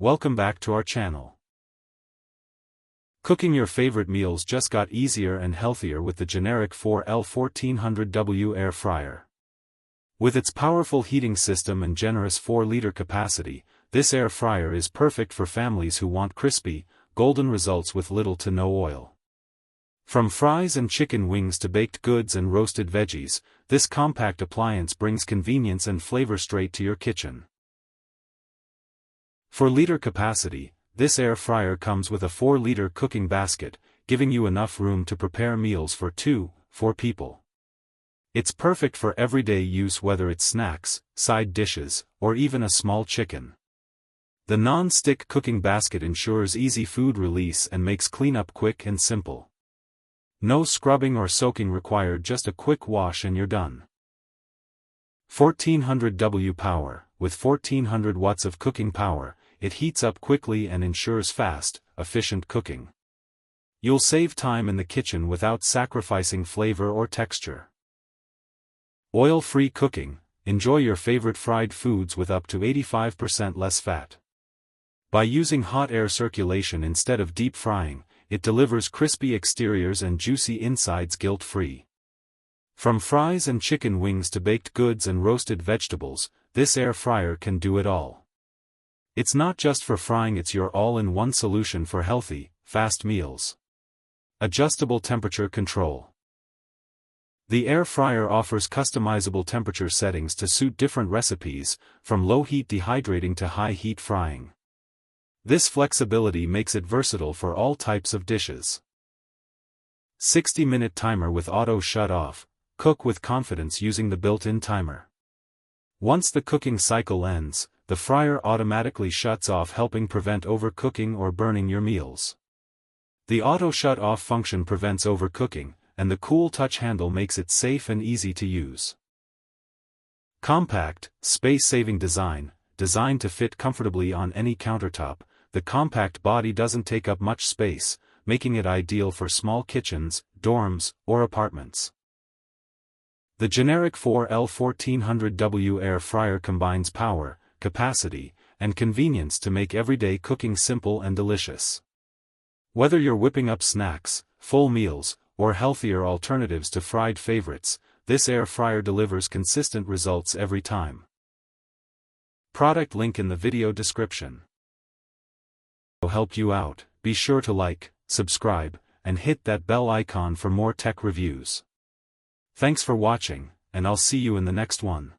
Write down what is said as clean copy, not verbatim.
Welcome back to our channel. Cooking your favorite meals just got easier and healthier with the generic 4L1400W air fryer. With its powerful heating system and generous 4-liter capacity, this air fryer is perfect for families who want crispy, golden results with little to no oil. From fries and chicken wings to baked goods and roasted veggies, this compact appliance brings convenience and flavor straight to your kitchen. For liter capacity, this air fryer comes with a 4-liter cooking basket, giving you enough room to prepare meals for 2-4 people. It's perfect for everyday use, whether it's snacks, side dishes, or even a small chicken. The non-stick cooking basket ensures easy food release and makes cleanup quick and simple. No scrubbing or soaking required, just a quick wash and you're done. 1400W power. With 1400 watts of cooking power, it heats up quickly and ensures fast, efficient cooking. You'll save time in the kitchen without sacrificing flavor or texture. Oil-free cooking. Enjoy your favorite fried foods with up to 85% less fat. By using hot air circulation instead of deep frying, it delivers crispy exteriors and juicy insides guilt-free. From fries and chicken wings to baked goods and roasted vegetables, this air fryer can do it all. It's not just for frying, it's your all-in-one solution for healthy, fast meals. Adjustable temperature control. The air fryer offers customizable temperature settings to suit different recipes, from low heat dehydrating to high heat frying. This flexibility makes it versatile for all types of dishes. 60-minute timer with auto shut-off. Cook with confidence using the built-in timer. Once the cooking cycle ends, the fryer automatically shuts off, helping prevent overcooking or burning your meals. The auto shut-off function prevents overcooking, and the cool touch handle makes it safe and easy to use. Compact, space-saving design. Designed to fit comfortably on any countertop, the compact body doesn't take up much space, making it ideal for small kitchens, dorms, or apartments. The generic 4L1400W air fryer combines power, capacity, and convenience to make everyday cooking simple and delicious. Whether you're whipping up snacks, full meals, or healthier alternatives to fried favorites, this air fryer delivers consistent results every time. Product link in the video description. To help you out, be sure to like, subscribe, and hit that bell icon for more tech reviews. Thanks for watching, and I'll see you in the next one.